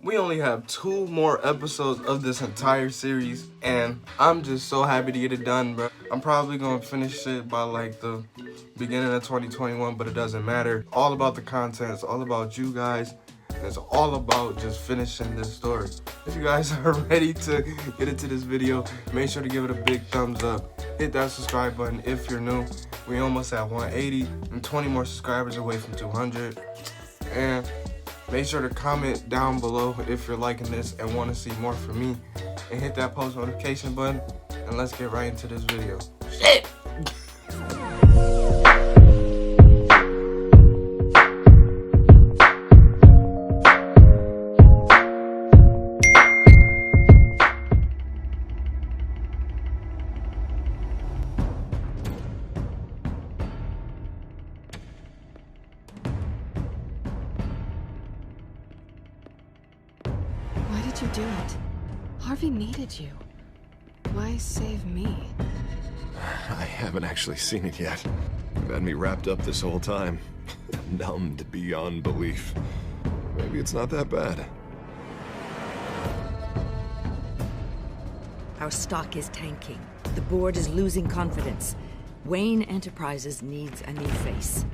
We only have 2 more episodes of this entire series, and I'm just so happy to get it done, bro. I'm probably gonna finish it by like the beginning of 2021, but it doesn't matter. All about the content, it's all about you guys. It's all about just finishing this story. If you guys are ready to get into this video, make sure to give it a big thumbs up. Hit that subscribe button if you're new. We almost at 180 and 20 more subscribers away from 200. And make sure to comment down below if you're liking this and want to see more from me. And hit that post notification button. And let's get right into this video. Shit! Why did you do it? Harvey needed you. Why save me? I haven't actually seen it yet. You've had me wrapped up this whole time. Numbed beyond belief. Maybe it's not that bad. Our stock is tanking. The board is losing confidence. Wayne Enterprises needs a new face.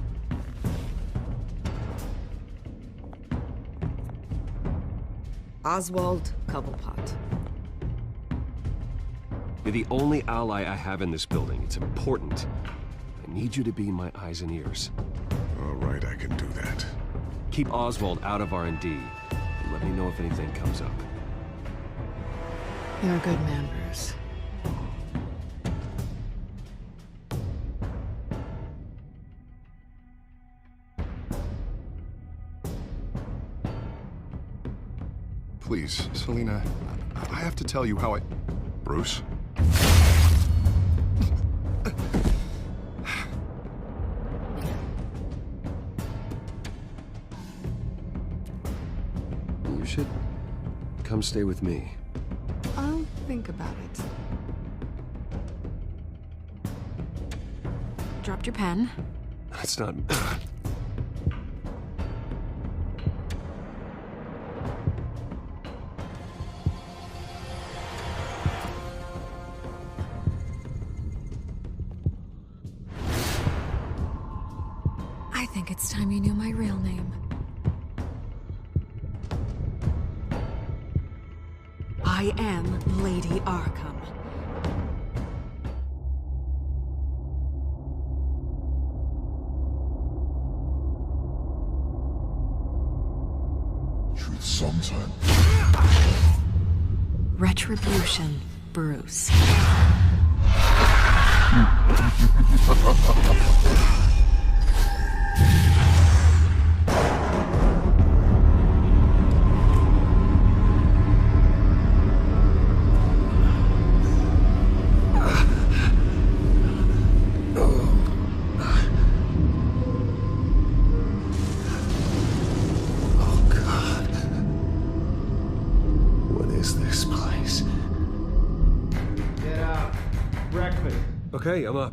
Oswald Cobblepot. You're the only ally I have in this building. It's important. I need you to be my eyes and ears. All right, I can do that. Keep Oswald out of R&D, and let me know if anything comes up. You're a good man, Bruce. Please, Selina, I have to tell you how I... Bruce? You should come stay with me. I'll think about it. Dropped your pen. That's not... I think it's time you knew my real name. I am Lady Arkham. Truth sometime. Retribution, Bruce. Okay, I'm up.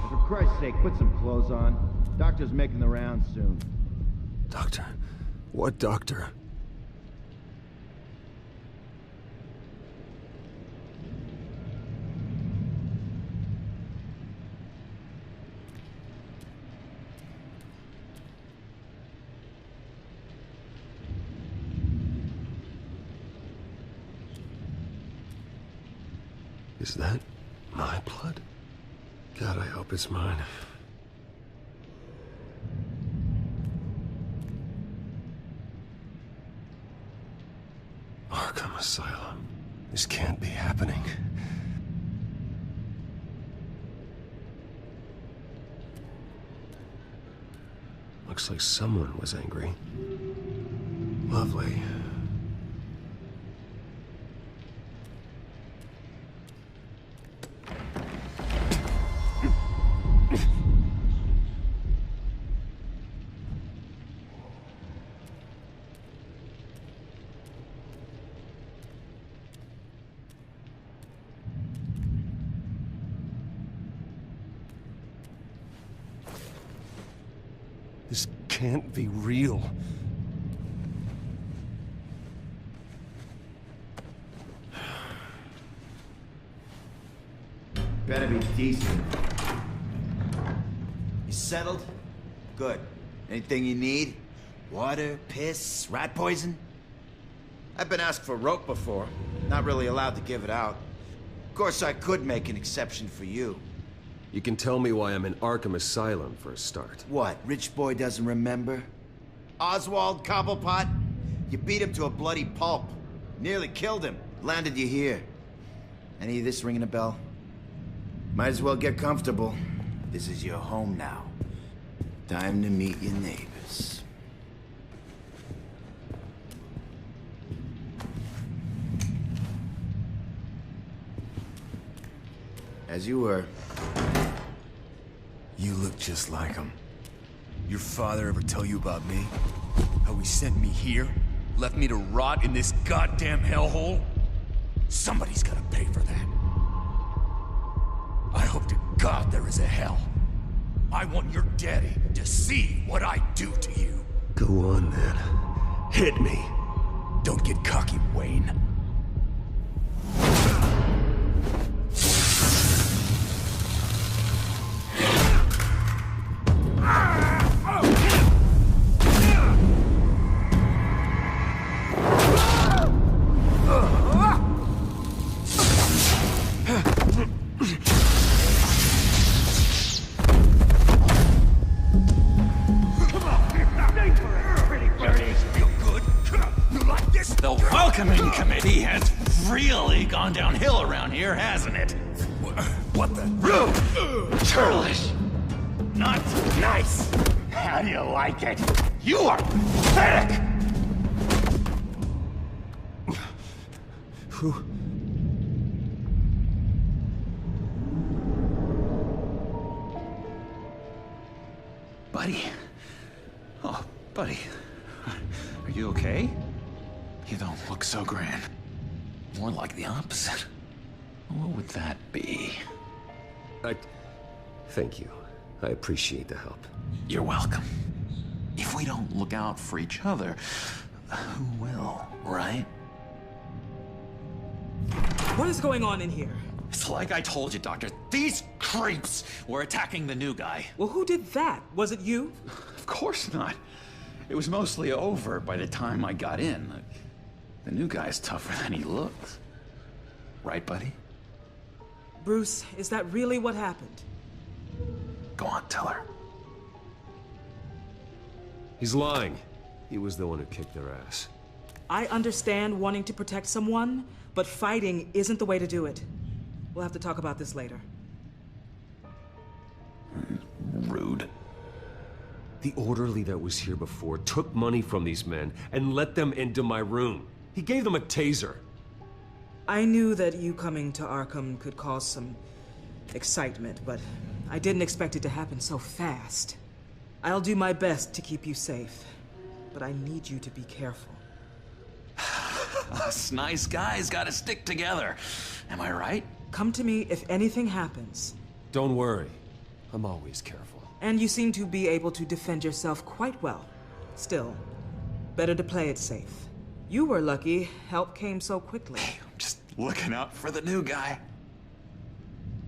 For Christ's sake, put some clothes on. Doctor's making the rounds soon. Doctor? What doctor? Is that my blood? God, I hope it's mine. Arkham Asylum. This can't be happening. Looks like someone was angry. Lovely. can't be real. Better be decent. You settled? Good. Anything you need? Water, piss, rat poison? I've been asked for rope before. Not really allowed to give it out. Of course, I could make an exception for you. You can tell me why I'm in Arkham Asylum for a start. What, rich boy doesn't remember? Oswald Cobblepot? You beat him to a bloody pulp. Nearly killed him. Landed you here. Any of this ringing a bell? Might as well get comfortable. This is your home now. Time to meet your neighbors. As you were. You look just like him. Your father ever tell you about me? How he sent me here? Left me to rot in this goddamn hellhole? Somebody's gotta pay for that. I hope to God there is a hell. I want your daddy to see what I do to you. Go on, then. Hit me. Don't get cocky, Wayne. The welcoming committee has really gone downhill around here, hasn't it? What the? Rude! Churlish! Not nice! How do you like it? You are pathetic! Who? Buddy. Oh, buddy. Are you okay? You don't look so grand. More like the opposite. What would that be? Thank you. I appreciate the help. You're welcome. If we don't look out for each other, who will, right? What is going on in here? It's like I told you, Doctor. These creeps were attacking the new guy. Well, who did that? Was it you? Of course not. It was mostly over by the time I got in. The new guy's tougher than he looks. Right, buddy? Bruce, is that really what happened? Go on, tell her. He's lying. He was the one who kicked their ass. I understand wanting to protect someone, but fighting isn't the way to do it. We'll have to talk about this later. Rude. The orderly that was here before took money from these men and let them into my room. He gave them a taser. I knew that you coming to Arkham could cause some excitement, but I didn't expect it to happen so fast. I'll do my best to keep you safe, but I need you to be careful. Us nice guys gotta stick together. Am I right? Come to me if anything happens. Don't worry. I'm always careful. And you seem to be able to defend yourself quite well. Still, better to play it safe. You were lucky help came so quickly. I'm just looking out for the new guy.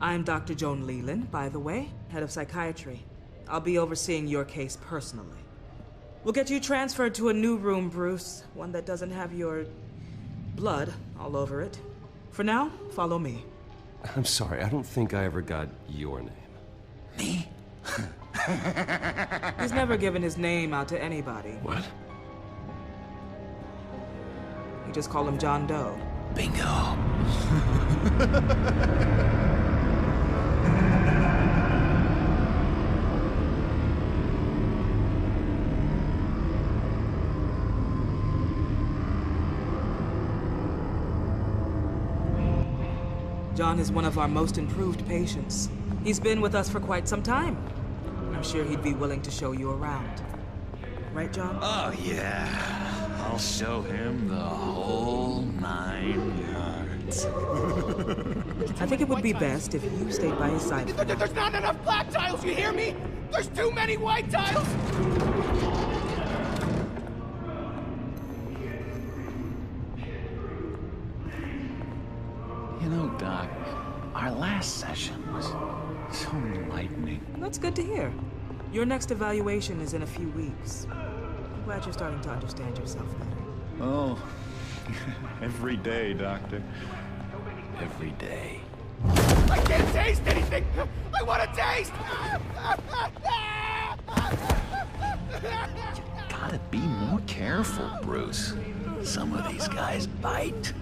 I'm Dr. Joan Leland, by the way, head of psychiatry. I'll be overseeing your case personally. We'll get you transferred to a new room, Bruce. One that doesn't have your blood all over it. For now, follow me. I'm sorry, I don't think I ever got your name. Me? He's never given his name out to anybody. What? You just call him John Doe. Bingo. John is one of our most improved patients. He's been with us for quite some time. I'm sure he'd be willing to show you around. Right, John? Oh, yeah. I'll show him the whole 9 yards. I think it would be best if you stayed by his side. There's not enough black tiles, you hear me? There's too many white tiles! Doc. Our last session was so enlightening. That's good to hear. Your next evaluation is in a few weeks. I'm glad you're starting to understand yourself better. Oh, every day, Doctor. Every day. I can't taste anything! I want to taste! Gotta be more careful, Bruce. Some of these guys bite.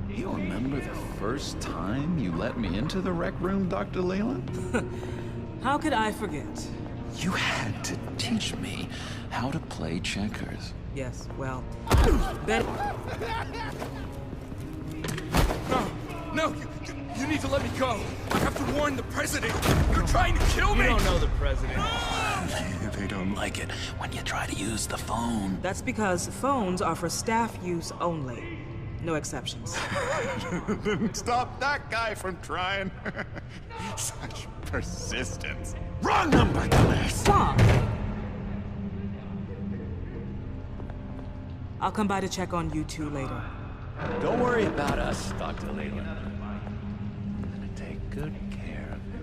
You remember the first time you let me into the rec room, Dr. Leland? How could I forget? You had to teach me how to play checkers. Yes, well, Ben... No, you need to let me go. I have to warn the president. You're trying to kill me. You don't know the president. They don't like it when you try to use the phone. That's because phones are for staff use only. No exceptions. Stop that guy from trying. Such persistence. Wrong number, dumbass! Stop! I'll come by to check on you two later. Don't worry about us, Dr. Leland. I'm gonna take good care of you.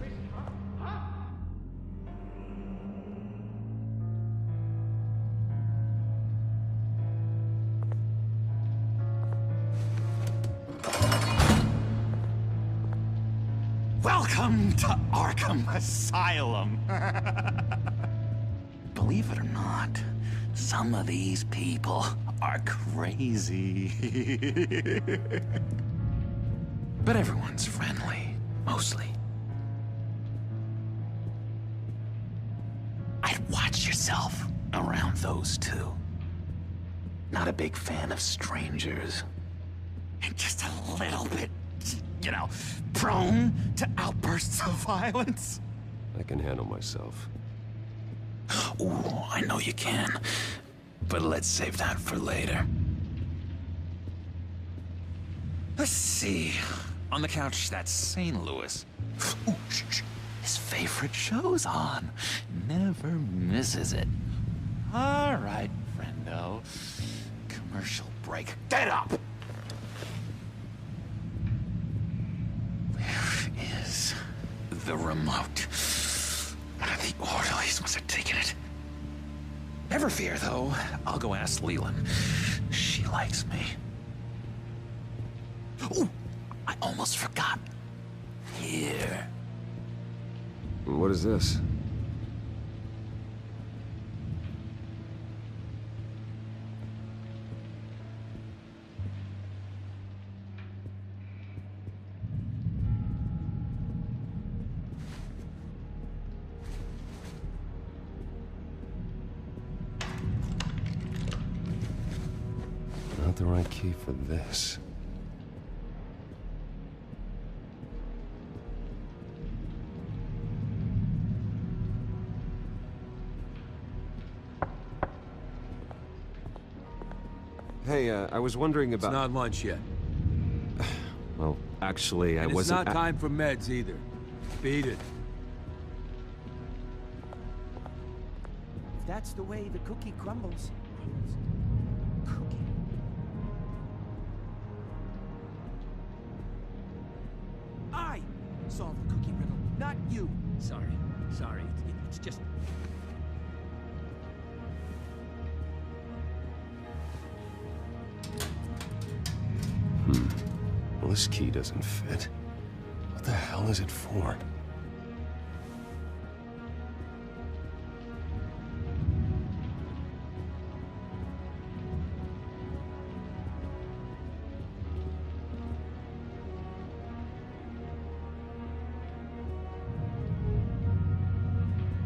Welcome to Arkham Asylum. Believe it or not, some of these people are crazy. But everyone's friendly, mostly. I'd watch yourself around those two. Not a big fan of strangers. And just a little bit, you know, prone to outbursts of violence. I can handle myself. Ooh, I know you can. But let's save that for later. Let's see. On the couch, that's St. Louis. Ooh, shh. His favorite show's on. Never misses it. All right, friendo. Commercial break. Get up! Where is the remote? One of the orderlies must have taken it. Never fear, though. I'll go ask Leland. She likes me. Ooh, I almost forgot. Here. What is this? Not the right key for this. Hey, I was wondering about... It's not lunch yet. Well, actually, I And wasn't... it's not time for meds either. Beat it. If that's the way the cookie crumbles. Cookie. I solved the cookie riddle, not you. Sorry. It's just... Well, this key doesn't fit. What the hell is it for?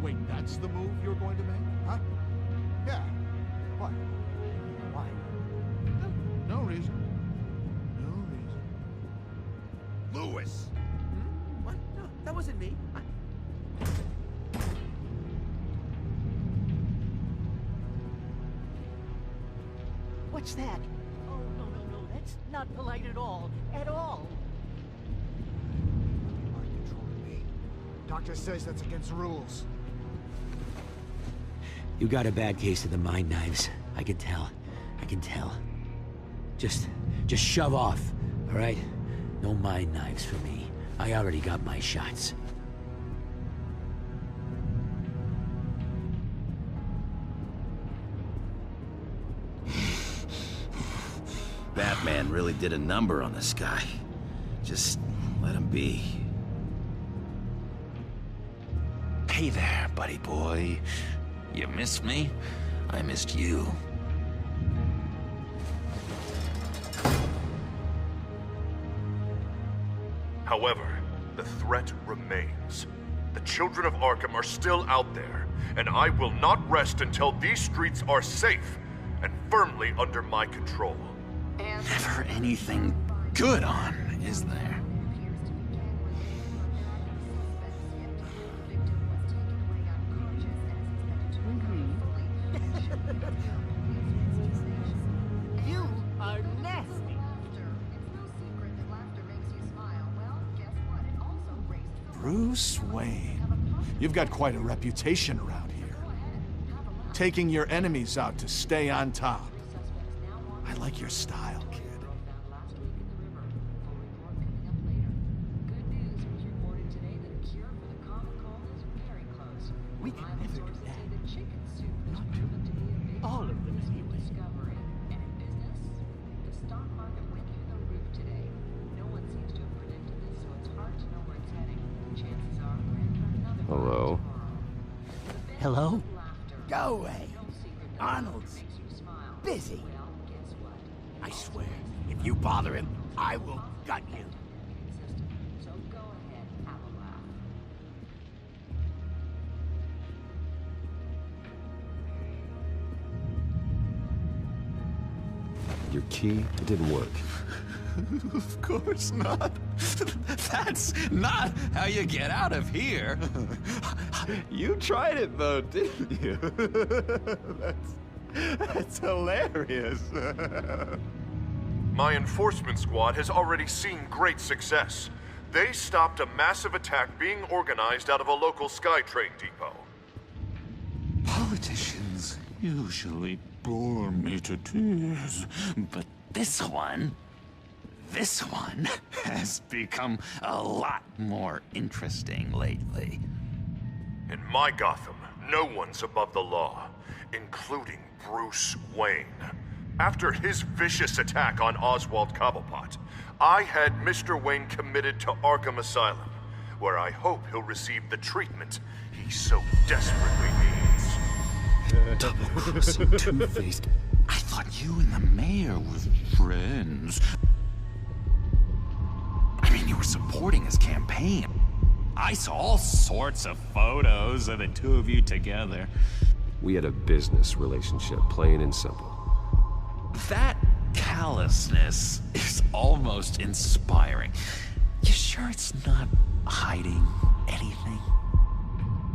Wait, that's the move you're going to make? Huh? Yeah. What? Why? No reason. Lewis! What? No, that wasn't me. What's that? Oh, no. That's not polite at all. At all. Are controlling me. Doctor says that's against rules. You got a bad case of the mind knives. I can tell. I can tell. Just shove off, all right? No mind knives for me. I already got my shots. Batman really did a number on this guy. Just let him be. Hey there, buddy boy. You missed me? I missed you. However, the threat remains. The children of Arkham are still out there, and I will not rest until these streets are safe and firmly under my control. Never anything good on, is there? You are nasty. Bruce Wayne. You've got quite a reputation around here. Taking your enemies out to stay on top. I like your style, kid. We can never do that. Not to all of them, anyway. Hello? Hello? Go away. Arnold's busy. I swear, if you bother him, I will gut you. Your key, it didn't work. Of course not. That's not how you get out of here. You tried it though, didn't you? That's hilarious. My enforcement squad has already seen great success. They stopped a massive attack being organized out of a local SkyTrain depot. Politicians usually bore me to tears, but this one has become a lot more interesting lately. In my Gotham, no one's above the law, including Bruce Wayne. After his vicious attack on Oswald Cobblepot, I had Mr. Wayne committed to Arkham Asylum, where I hope he'll receive the treatment he so desperately needs. Double-crossing, two-faced. I thought you and the mayor were friends. I mean, you were supporting his campaign. I saw all sorts of photos of the two of you together. We had a business relationship, plain and simple. That callousness is almost inspiring. You sure it's not hiding anything?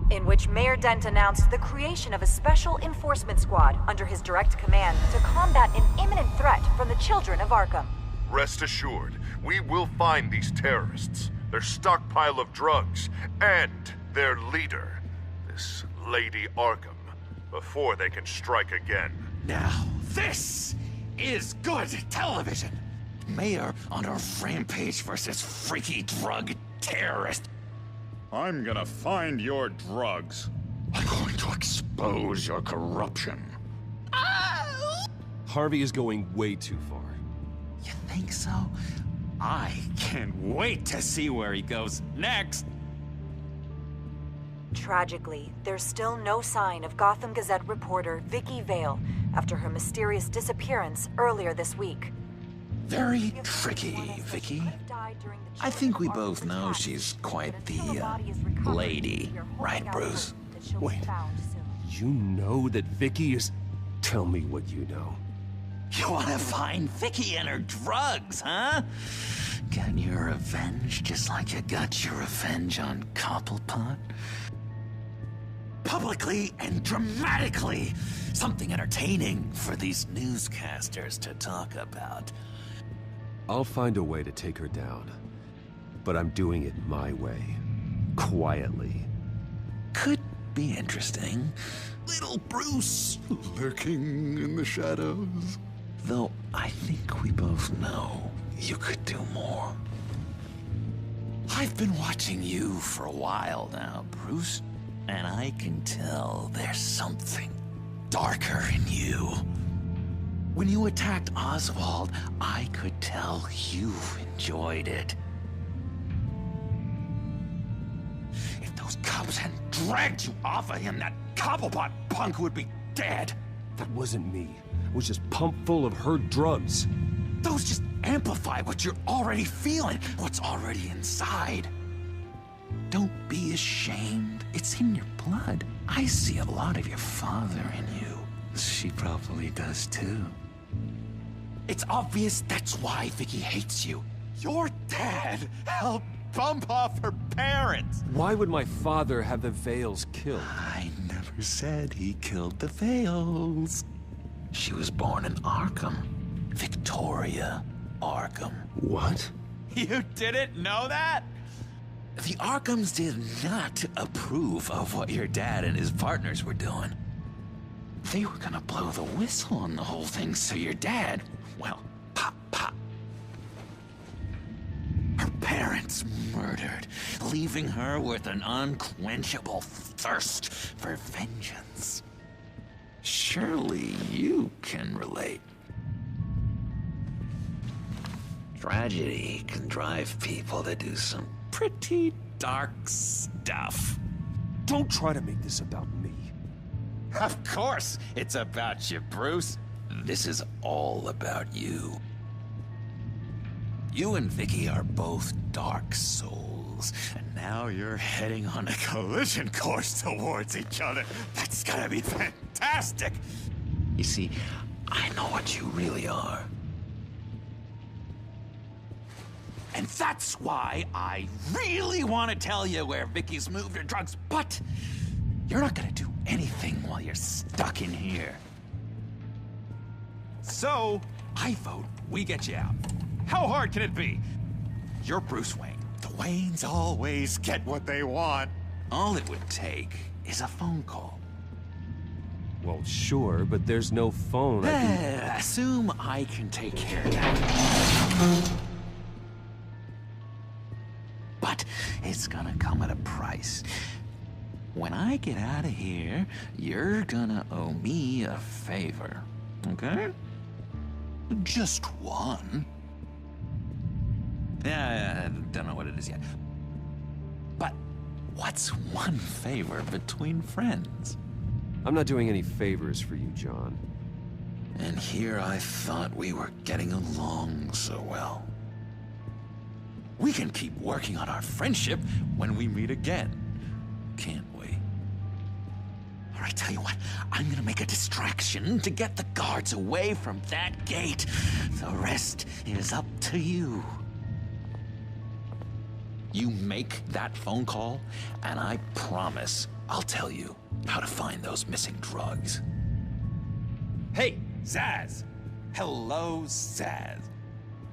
In which Mayor Dent announced the creation of a special enforcement squad under his direct command to combat an imminent threat from the children of Arkham. Rest assured, we will find these terrorists, their stockpile of drugs, and their leader, this Lady Arkham, before they can strike again. Now, this is good television. Mayor on a rampage versus freaky drug terrorist. I'm gonna find your drugs. I'm going to expose your corruption. Harvey is going way too far. You think so? I can't wait to see where he goes next. Tragically, there's still no sign of Gotham Gazette reporter Vicky Vale after her mysterious disappearance earlier this week. Very tricky, Vicky. I think we both know she's quite the, lady, right, Bruce? Wait, you know that Vicky is... Tell me what you know. You wanna find Vicky and her drugs, huh? Get your revenge just like you got your revenge on Cobblepot? Publicly and dramatically! Something entertaining for these newscasters to talk about. I'll find a way to take her down. But I'm doing it my way. quietly. Could be interesting. Little Bruce lurking in the shadows. Though I think we both know you could do more. I've been watching you for a while now, Bruce, and I can tell there's something darker in you. When you attacked Oswald, I could tell you enjoyed it. If those cops hadn't dragged you off of him, that Cobblepot punk would be dead. That wasn't me. I was just pumped full of her drugs. Those just amplify what you're already feeling, what's already inside. Don't be ashamed. It's in your blood. I see a lot of your father in you. She probably does too. It's obvious that's why Vicky hates you. Your dad helped bump off her parents. Why would my father have the Vales killed? I never said he killed the Vales. She was born in Arkham. Victoria Arkham. What? You didn't know that? The Arkhams did not approve of what your dad and his partners were doing. They were gonna blow the whistle on the whole thing, so your dad, well, pop. Her parents murdered, leaving her with an unquenchable thirst for vengeance. Surely you can relate. Tragedy can drive people to do some pretty dark stuff. Don't try to make this about me. Of course it's about you, Bruce. This is all about you. You and Vicky are both dark souls, and now you're heading on a collision course towards each other. That's gonna be fantastic! You see, I know what you really are. And that's why I really want to tell you where Vicky's moved her drugs, but you're not gonna do anything while you're stuck in here. So, I vote we get you out. How hard can it be? You're Bruce Wayne. The Waynes always get what they want. All it would take is a phone call. Well, sure, but there's no phone. Assume I can take care of that. But it's gonna come at a price. When I get out of here, you're gonna owe me a favor, okay? Just one. Yeah, I don't know what it is yet. But what's one favor between friends? I'm not doing any favors for you, John. And here I thought we were getting along so well. We can keep working on our friendship when we meet again, can't we? All right, tell you what, I'm gonna make a distraction to get the guards away from that gate. The rest is up to you. You make that phone call, and I promise I'll tell you how to find those missing drugs. Hey, Zaz! Hello, Zaz.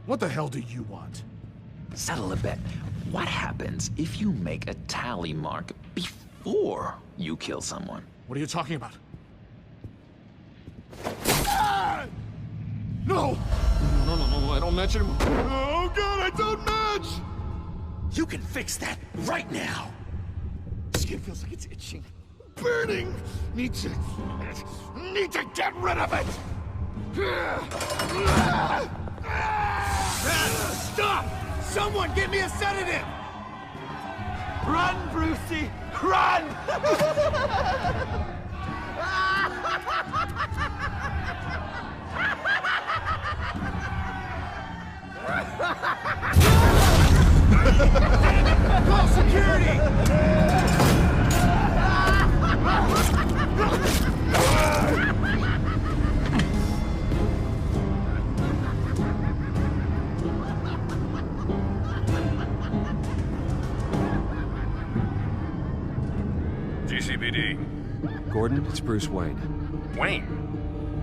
What the hell do you want? Settle a bet. What happens if you make a tally mark before you kill someone? What are you talking about? Ah! No! No, I don't match anymore. Oh god, I don't match! You can fix that right now! Skin feels like it's itching. Burning! Need to get rid of it! Stop! Someone give me a sedative! Run, Brucey! Run! Call security! GCPD. Gordon, it's Bruce Wayne. Wayne?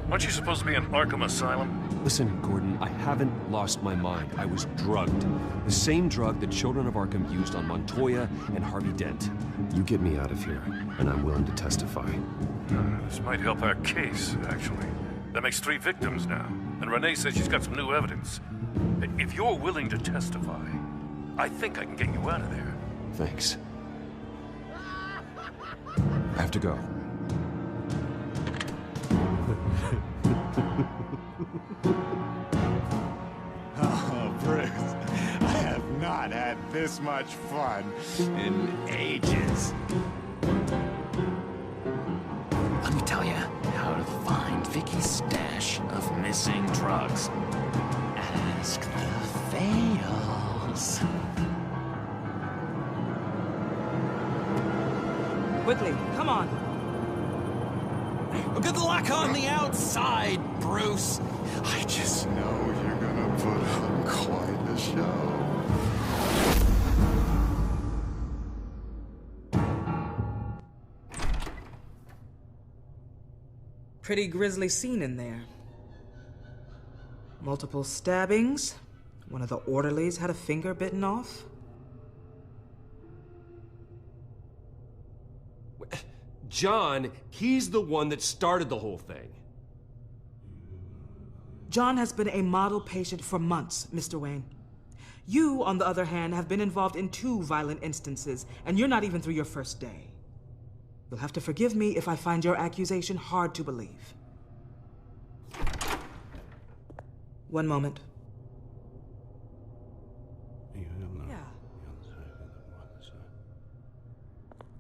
Aren't you supposed to be in Arkham Asylum? Listen, Gordon, I haven't lost my mind. I was drugged. The same drug the children of Arkham used on Montoya and Harvey Dent. You get me out of here, and I'm willing to testify. This might help our case, actually. That makes 3 victims now, and Renee says she's got some new evidence. If you're willing to testify, I think I can get you out of there. Thanks. I have to go. Oh, Bruce, I have not had this much fun in ages. Let me tell you how to find Vicky's stash of missing drugs. Ask the Fails. Quickly, come on. Good luck on the outside, Bruce. I just know you're gonna put on quite a show. Pretty grisly scene in there. Multiple stabbings. One of the orderlies had a finger bitten off. John, he's the one that started the whole thing. John has been a model patient for months, Mr. Wayne. You, on the other hand, have been involved in 2 violent instances, and you're not even through your first day. You'll have to forgive me if I find your accusation hard to believe. One moment. Yeah.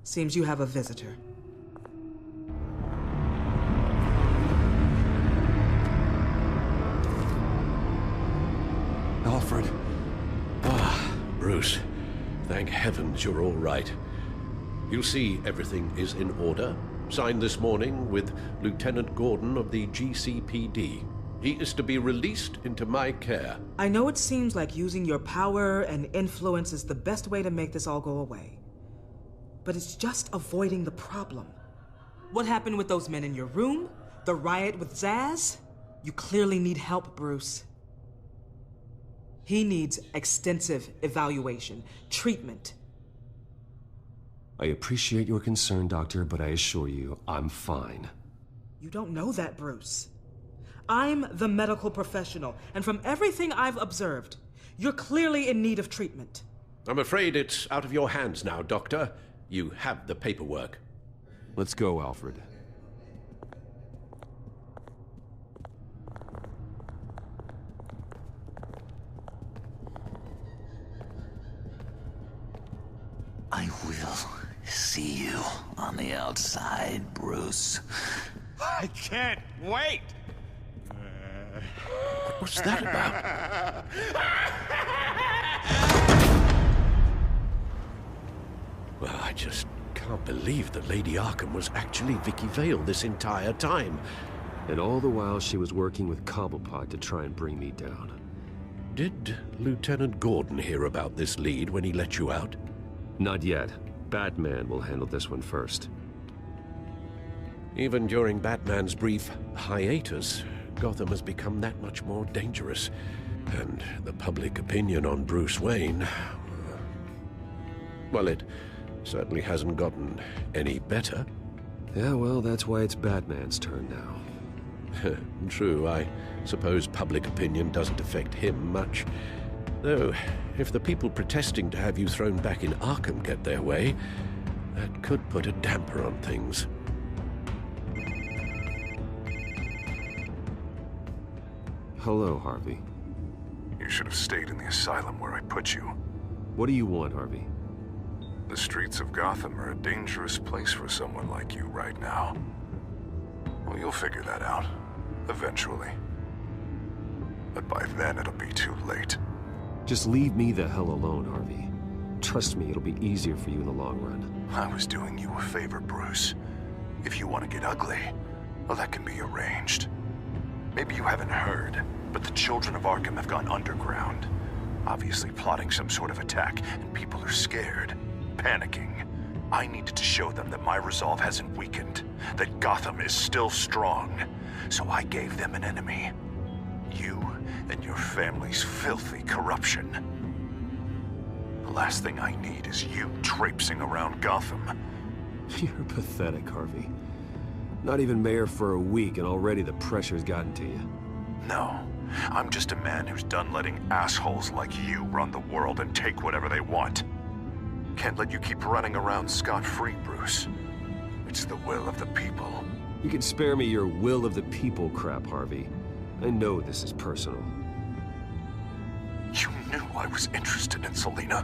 Seems you have a visitor. Alfred. Bruce, thank heavens you're all right. You'll see everything is in order. Signed this morning with Lieutenant Gordon of the GCPD. He is to be released into my care. I know it seems like using your power and influence is the best way to make this all go away. But it's just avoiding the problem. What happened with those men in your room? The riot with Zaz? You clearly need help, Bruce. He needs extensive evaluation, treatment. I appreciate your concern, Doctor, but I assure you, I'm fine. You don't know that, Bruce. I'm the medical professional, and from everything I've observed, you're clearly in need of treatment. I'm afraid it's out of your hands now, Doctor. You have the paperwork. Let's go, Alfred. I will see you on the outside, Bruce. I can't wait! What's that about? Well, I just can't believe that Lady Arkham was actually Vicky Vale this entire time. And all the while she was working with Cobblepot to try and bring me down. Did Lieutenant Gordon hear about this lead when he let you out? Not yet. Batman will handle this one first. Even during Batman's brief hiatus, Gotham has become that much more dangerous. And the public opinion on Bruce Wayne... well, it certainly hasn't gotten any better. Yeah, well, that's why it's Batman's turn now. True, I suppose public opinion doesn't affect him much. Though, if the people protesting to have you thrown back in Arkham get their way, that could put a damper on things. Hello, Harvey. You should have stayed in the asylum where I put you. What do you want, Harvey? The streets of Gotham are a dangerous place for someone like you right now. Well, you'll figure that out, eventually. But by then, it'll be too late. Just leave me the hell alone, Harvey. Trust me, it'll be easier for you in the long run. I was doing you a favor, Bruce. If you want to get ugly, well, that can be arranged. Maybe you haven't heard, but the children of Arkham have gone underground. Obviously plotting some sort of attack, and people are scared, panicking. I needed to show them that my resolve hasn't weakened, that Gotham is still strong. So I gave them an enemy. You and your family's filthy corruption. The last thing I need is you traipsing around Gotham. You're pathetic, Harvey. Not even mayor for a week and already the pressure's gotten to you. No, I'm just a man who's done letting assholes like you run the world and take whatever they want. Can't let you keep running around scot-free, Bruce. It's the will of the people. You can spare me your will of the people crap, Harvey. I know this is personal. You knew I was interested in Selina.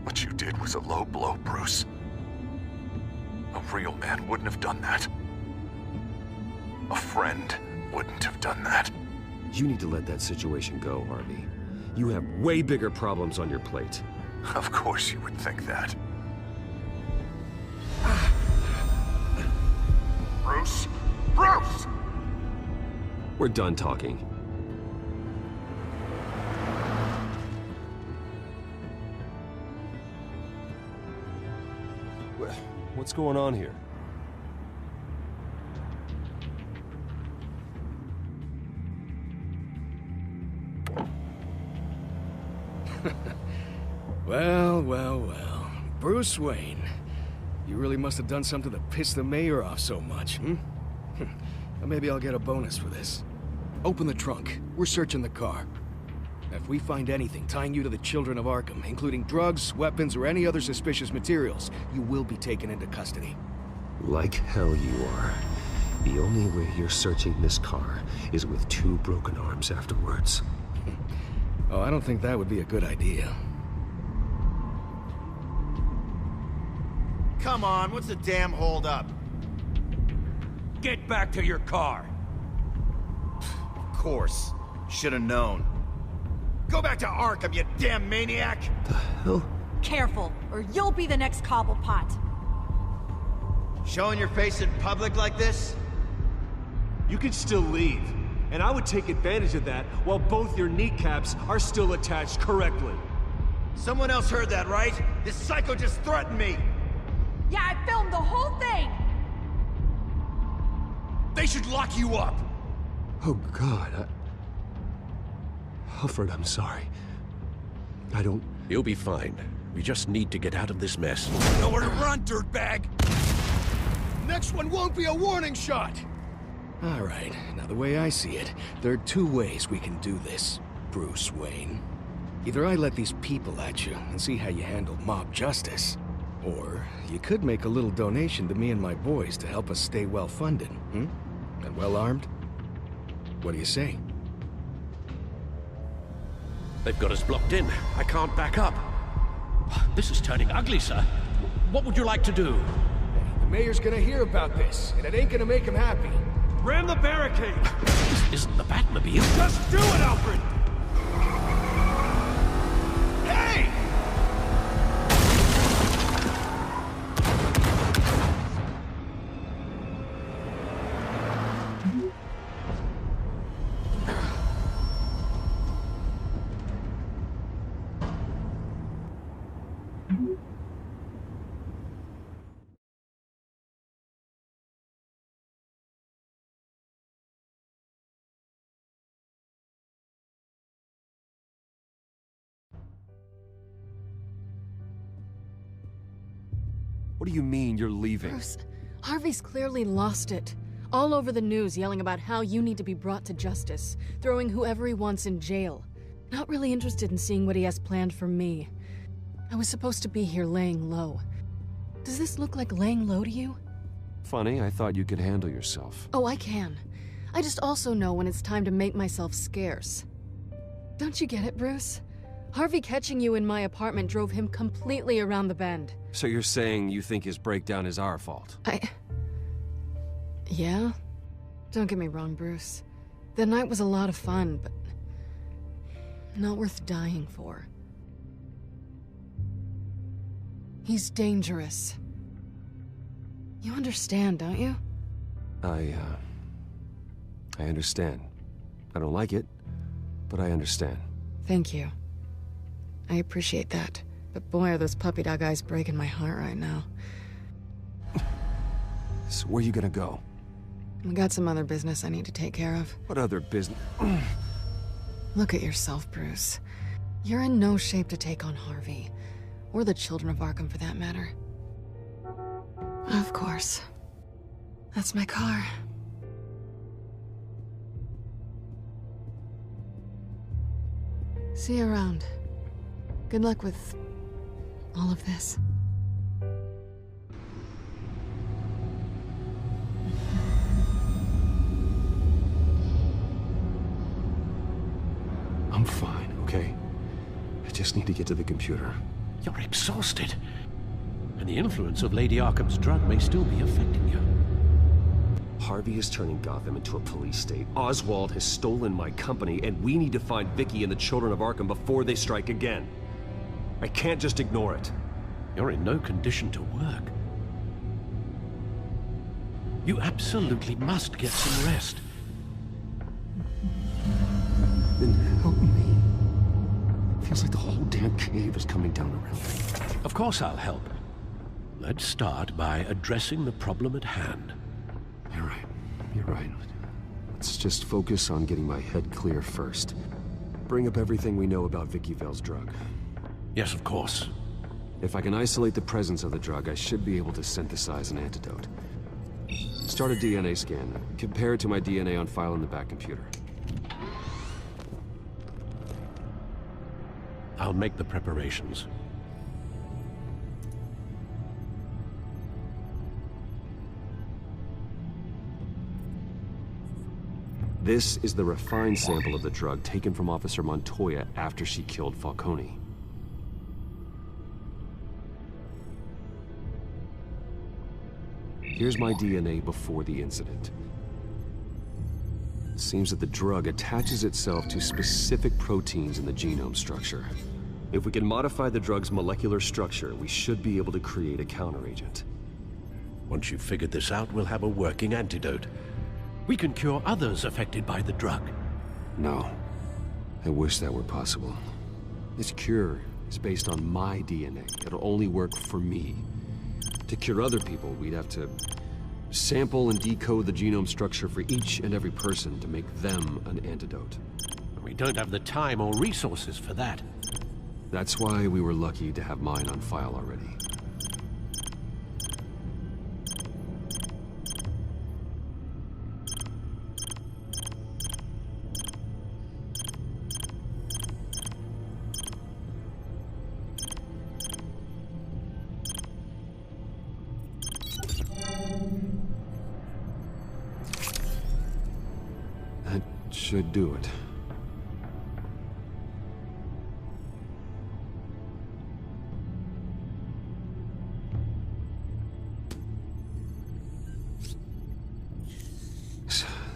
What you did was a low blow, Bruce. A real man wouldn't have done that. A friend wouldn't have done that. You need to let that situation go, Harvey. You have way bigger problems on your plate. Of course you would think that. Bruce? Bruce! We're done talking. What's going on here? Well, well, well. Bruce Wayne. You really must have done something to piss the mayor off so much, hmm? Well, maybe I'll get a bonus for this. Open the trunk. We're searching the car. If we find anything tying you to the children of Arkham, including drugs, weapons, or any other suspicious materials, you will be taken into custody. Like hell you are. The only way you're searching this car is with 2 broken arms afterwards. Oh, I don't think that would be a good idea. Come on, what's the damn holdup? Get back to your car! Of course. Should've known. Go back to Arkham, you damn maniac! The hell? Careful, or you'll be the next Cobblepot. Showing your face in public like this? You can still leave, and I would take advantage of that while both your kneecaps are still attached correctly. Someone else heard that, right? This psycho just threatened me! Yeah, I filmed the whole thing! They should lock you up! Oh, God, Alfred, I'm sorry. I don't... You'll be fine. We just need to get out of this mess. Nowhere to run, dirtbag! Next one won't be a warning shot! All right, now the way I see it, there are 2 ways we can do this, Bruce Wayne. Either I let these people at you and see how you handle mob justice, or you could make a little donation to me and my boys to help us stay well-funded, And well-armed? What do you say? They've got us blocked in. I can't back up. This is turning ugly, sir. What would you like to do? The mayor's gonna hear about this, and it ain't gonna make him happy. Ram the barricade! This isn't the Batmobile. Just do it, Alfred! Hey! What do you mean you're leaving? Bruce, Harvey's clearly lost it. All over the news yelling about how you need to be brought to justice, throwing whoever he wants in jail. Not really interested in seeing what he has planned for me. I was supposed to be here laying low. Does this look like laying low to you? Funny, I thought you could handle yourself. Oh, I can. I just also know when it's time to make myself scarce. Don't you get it, Bruce? Harvey catching you in my apartment drove him completely around the bend. So you're saying you think his breakdown is our fault? Yeah? Don't get me wrong, Bruce. The night was a lot of fun, but not worth dying for. He's dangerous. You understand, don't you? I understand. I don't like it, but I understand. Thank you. I appreciate that. But boy, are those puppy dog eyes breaking my heart right now. So where are you gonna go? I got some other business I need to take care of. What other business? Look at yourself, Bruce. You're in no shape to take on Harvey. Or the children of Arkham, for that matter. Of course. That's my car. See you around. Good luck with all of this. I'm fine, okay? I just need to get to the computer. You're exhausted. And the influence of Lady Arkham's drug may still be affecting you. Harvey is turning Gotham into a police state. Oswald has stolen my company, and we need to find Vicky and the children of Arkham before they strike again. I can't just ignore it. You're in no condition to work. You absolutely must get some rest. Then help me. Feels like the whole damn cave is coming down around me. Of course I'll help. Let's start by addressing the problem at hand. You're right. You're right. Let's just focus on getting my head clear first. Bring up everything we know about Vicky Vale's drug. Yes, of course. If I can isolate the presence of the drug, I should be able to synthesize an antidote. Start a DNA scan. Compare it to my DNA on file in the back computer. I'll make the preparations. This is the refined sample of the drug taken from Officer Montoya after she killed Falcone. Here's my DNA before the incident. It seems that the drug attaches itself to specific proteins in the genome structure. If we can modify the drug's molecular structure, we should be able to create a counteragent. Once you've figured this out, we'll have a working antidote. We can cure others affected by the drug. No. I wish that were possible. This cure is based on my DNA. It'll only work for me. To cure other people, we'd have to sample and decode the genome structure for each and every person to make them an antidote. We don't have the time or resources for that. That's why we were lucky to have mine on file already. That should do it.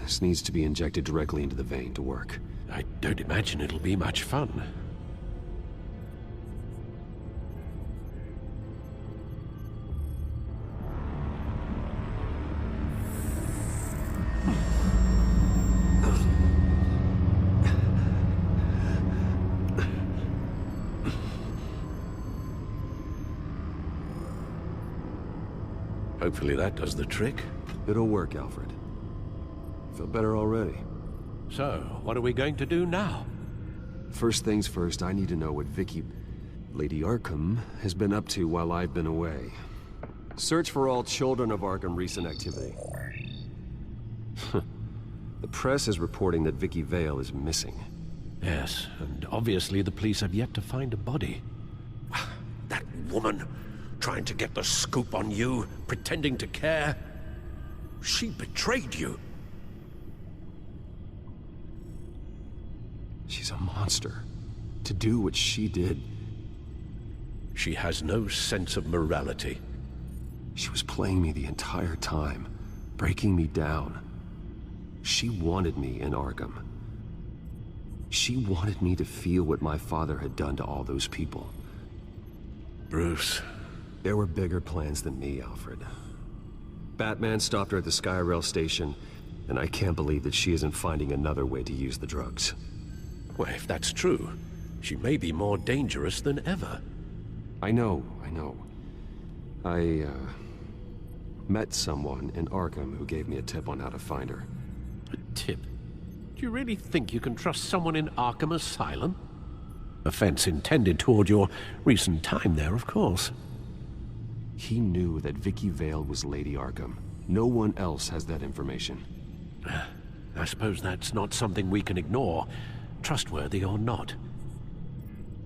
This needs to be injected directly into the vein to work. I don't imagine it'll be much fun. Hopefully that does the trick. It'll work, Alfred. Feel better already. So, what are we going to do now? First things first, I need to know what Vicky, Lady Arkham, has been up to while I've been away. Search for all children of Arkham recent activity. The press is reporting that Vicky Vale is missing. Yes, and obviously the police have yet to find a body. That woman, trying to get the scoop on you, pretending to care. She betrayed you. She's a monster. To do what she did. She has no sense of morality. She was playing me the entire time, breaking me down. She wanted me in Arkham. She wanted me to feel what my father had done to all those people. Bruce. There were bigger plans than me, Alfred. Batman stopped her at the Skyrail station, and I can't believe that she isn't finding another way to use the drugs. Well, if that's true, she may be more dangerous than ever. I know. Met someone in Arkham who gave me a tip on how to find her. A tip? Do you really think you can trust someone in Arkham Asylum? Offense intended toward your recent time there, of course. He knew that Vicky Vale was Lady Arkham. No one else has that information. I suppose that's not something we can ignore, trustworthy or not.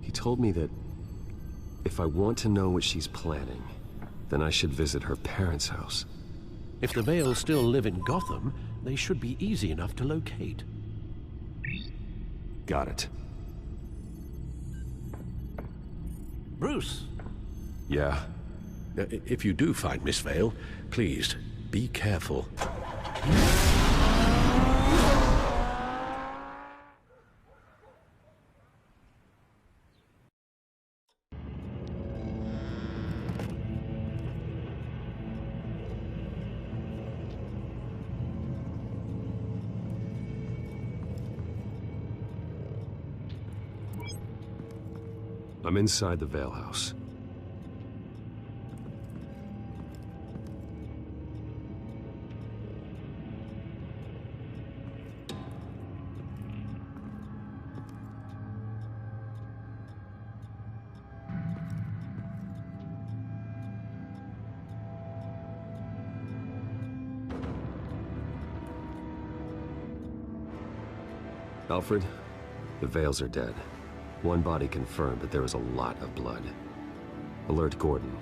He told me that if I want to know what she's planning, then I should visit her parents' house. If the Vales still live in Gotham, they should be easy enough to locate. Got it. Bruce! Yeah? If you do find Miss Vale, please, be careful. I'm inside the Vale house. Alfred, the Vales are dead. One body confirmed, but there is a lot of blood. Alert Gordon.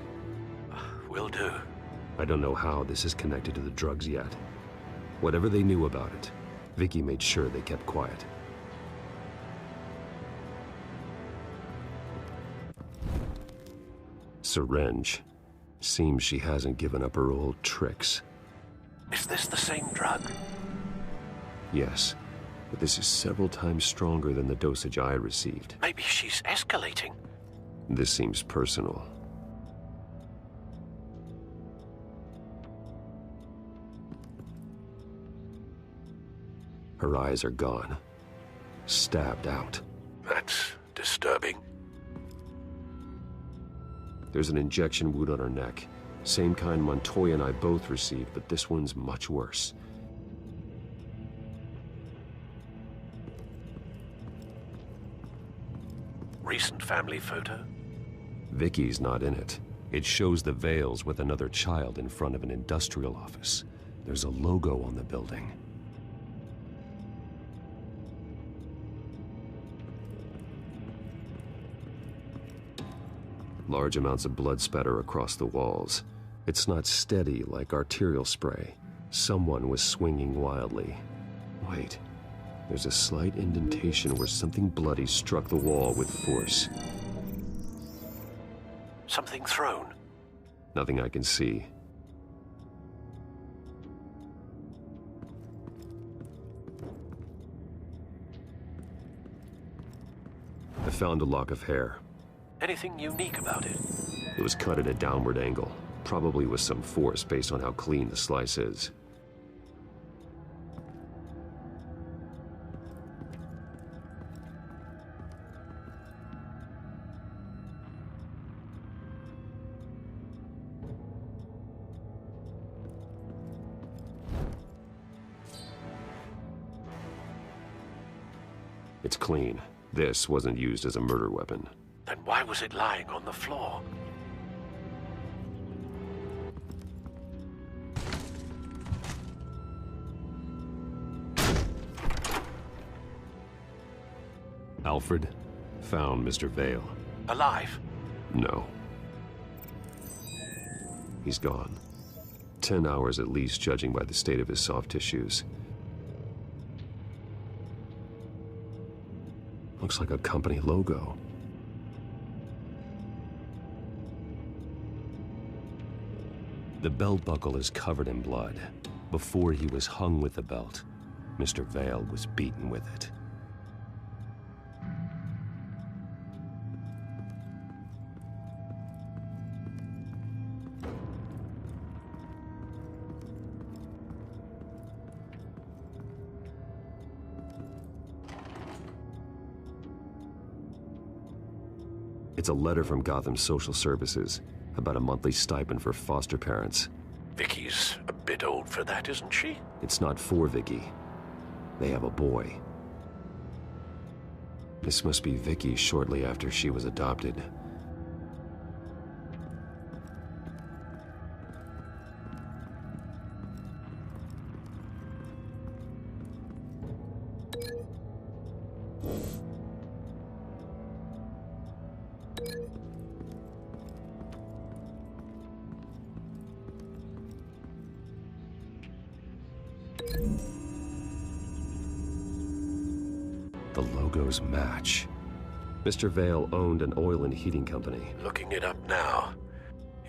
Will do. I don't know how this is connected to the drugs yet. Whatever they knew about it, Vicky made sure they kept quiet. Syringe. Seems she hasn't given up her old tricks. Is this the same drug? Yes, but this is several times stronger than the dosage I received. Maybe she's escalating. This seems personal. Her eyes are gone. Stabbed out. That's disturbing. There's an injection wound on her neck. Same kind Montoya and I both received, but this one's much worse. Recent family photo? Vicky's not in it. It shows the Vales with another child in front of an industrial office. There's a logo on the building. Large amounts of blood spatter across the walls. It's not steady like arterial spray. Someone was swinging wildly. Wait. There's a slight indentation where something bloody struck the wall with force. Something thrown? Nothing I can see. I found a lock of hair. Anything unique about it? It was cut at a downward angle, probably with some force based on how clean the slice is. It's clean. This wasn't used as a murder weapon. Then why was it lying on the floor? Alfred found Mr. Vale. Alive? No. He's gone. 10 hours at least, judging by the state of his soft tissues. Looks like a company logo. The belt buckle is covered in blood. Before he was hung with the belt, Mr. Vale was beaten with it. It's a letter from Gotham's social services about a monthly stipend for foster parents. Vicky's a bit old for that, isn't she? It's not for Vicky. They have a boy. This must be Vicky shortly after she was adopted. The logos match. Mr. Vale owned an oil and heating company. Looking it up now.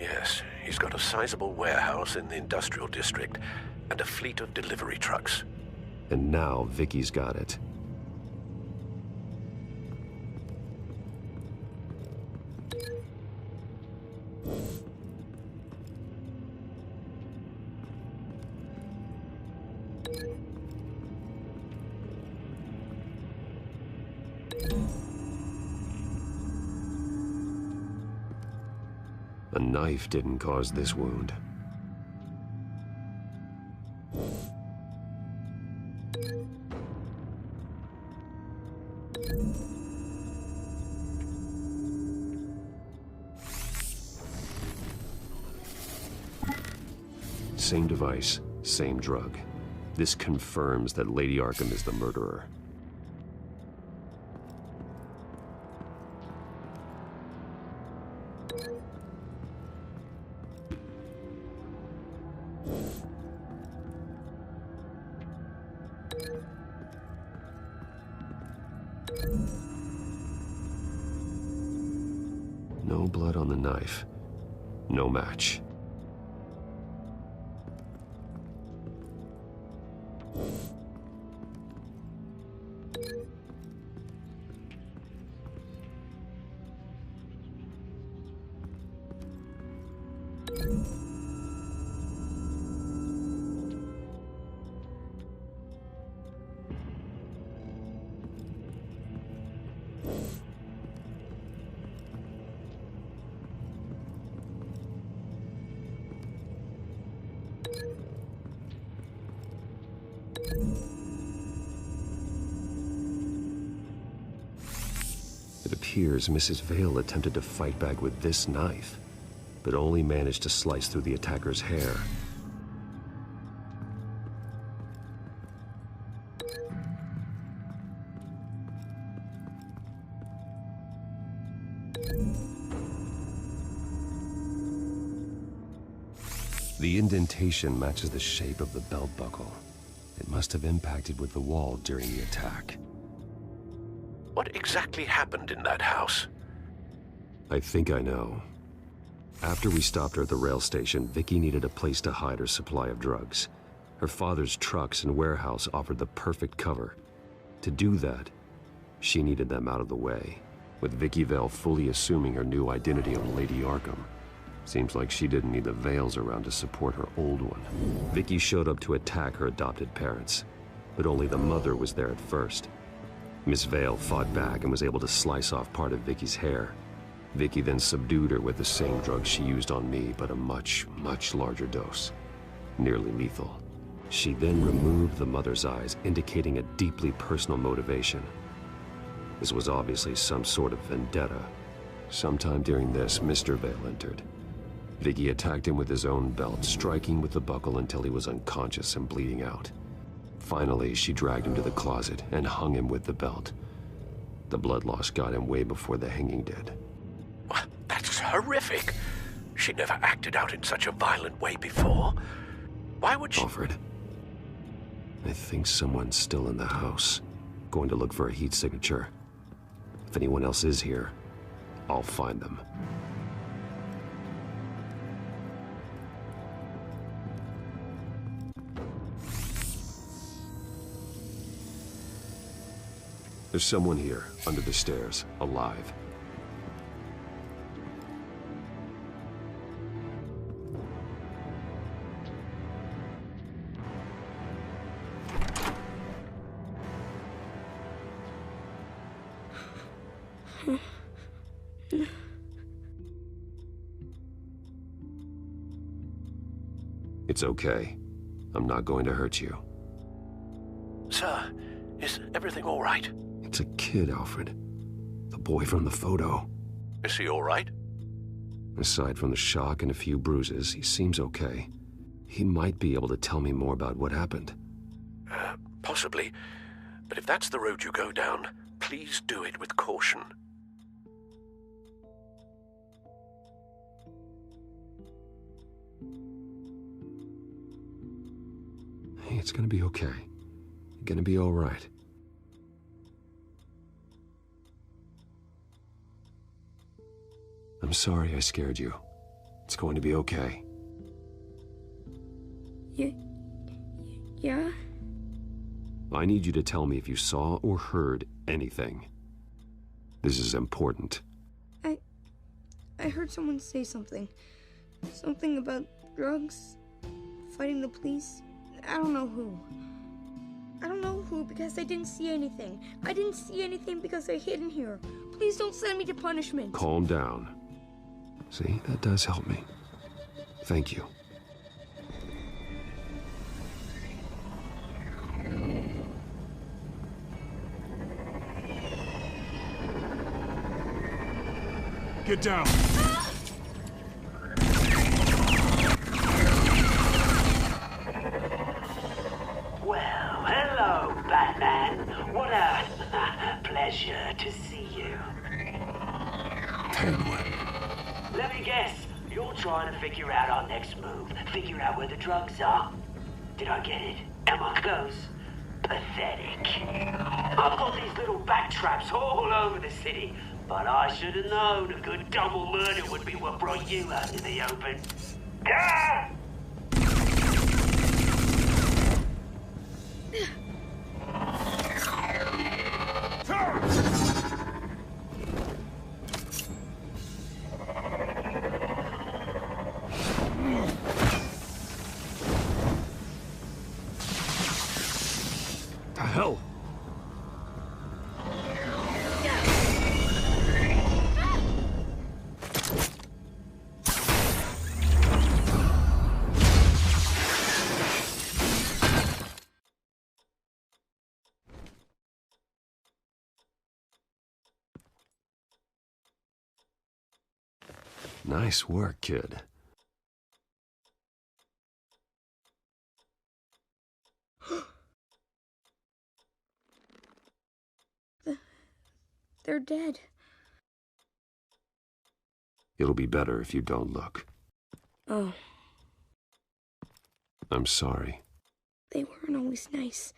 Yes, he's got a sizable warehouse in the industrial district and a fleet of delivery trucks. And now Vicky's got it. A knife didn't cause this wound. Same device, same drug. This confirms that Lady Arkham is the murderer. No blood on the knife. No match. It appears Mrs. Vale attempted to fight back with this knife, but only managed to slice through the attacker's hair. The indentation matches the shape of the belt buckle. It must have impacted with the wall during the attack. What exactly happened in that house? I think I know. After we stopped her at the rail station, Vicky needed a place to hide her supply of drugs. Her father's trucks and warehouse offered the perfect cover. To do that, she needed them out of the way, with Vicky Vale fully assuming her new identity of Lady Arkham. Seems like she didn't need the Vales around to support her old one. Vicky showed up to attack her adopted parents, but only the mother was there at first. Miss Vale fought back and was able to slice off part of Vicky's hair. Vicky then subdued her with the same drug she used on me, but a much, much larger dose. Nearly lethal. She then removed the mother's eyes, indicating a deeply personal motivation. This was obviously some sort of vendetta. Sometime during this, Mr. Vale entered. Vicky attacked him with his own belt, striking with the buckle until he was unconscious and bleeding out. Finally, she dragged him to the closet and hung him with the belt. The blood loss got him way before the hanging did. That's horrific. She never acted out in such a violent way before. Why would she— Alfred, I think someone's still in the house. Going to look for a heat signature. If anyone else is here, I'll find them. There's someone here, under the stairs, alive. It's okay. I'm not going to hurt you. Sir, is everything all right? It's a kid, Alfred. The boy from the photo. Is he all right? Aside from the shock and a few bruises, he seems okay. He might be able to tell me more about what happened. Possibly. But if that's the road you go down, please do it with caution. Hey, it's gonna be okay. You're gonna be all right. I'm sorry I scared you. It's going to be okay. Yeah? I need you to tell me if you saw or heard anything. This is important. I heard someone say something. Something about drugs, fighting the police. I don't know who. I don't know who because I didn't see anything. I didn't see anything because I hid in here. Please don't send me to punishment. Calm down. See, that does help me. Thank you. Get down. Well, hello, Batman. What a pleasure to see you. Let me guess, you're trying to figure out our next move. Figure out where the drugs are. Did I get it? Am I close? Pathetic. I've got these little bat traps all over the city, but I should have known a good double murder would be what brought you out in the open. Ah! The hell? Nice work, kid. They're dead. It'll be better if you don't look. Oh, I'm sorry. they weren't always nice,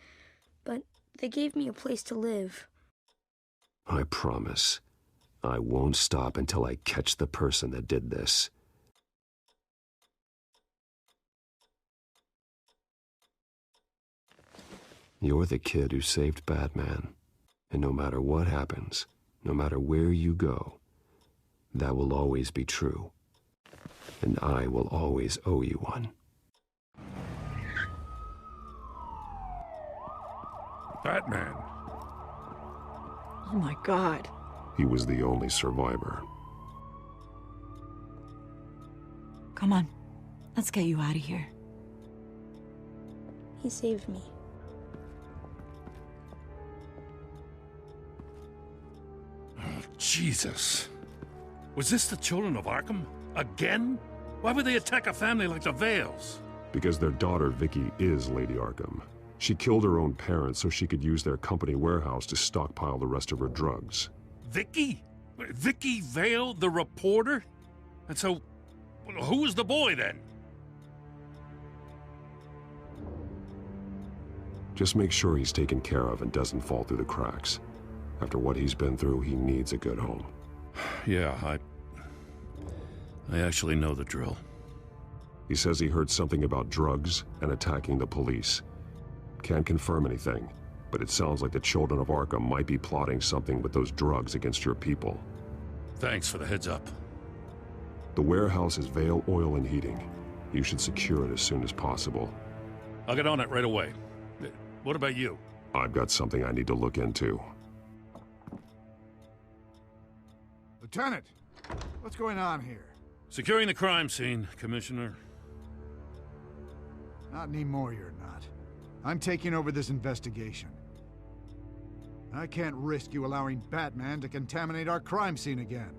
but they gave me a place to live. I promise. I won't stop until I catch the person that did this. You're the kid who saved Batman. And no matter what happens, no matter where you go, that will always be true. And I will always owe you one. Batman. Oh my God. He was the only survivor. Come on. Let's get you out of here. He saved me. Jesus. Was this the children of Arkham? Again? Why would they attack a family like the Vales? Because their daughter, Vicky, is Lady Arkham. She killed her own parents so she could use their company warehouse to stockpile the rest of her drugs. Vicky? Vicky Vale, the reporter? And so, who was the boy then? Just make sure he's taken care of and doesn't fall through the cracks. After what he's been through, he needs a good home. Yeah, I actually know the drill. He says he heard something about drugs and attacking the police. Can't confirm anything, but it sounds like the children of Arkham might be plotting something with those drugs against your people. Thanks for the heads up. The warehouse is Vale Oil and Heating. You should secure it as soon as possible. I'll get on it right away. What about you? I've got something I need to look into. Lieutenant, what's going on here? Securing the crime scene, Commissioner. Not anymore, you're not. I'm taking over this investigation. I can't risk you allowing Batman to contaminate our crime scene again.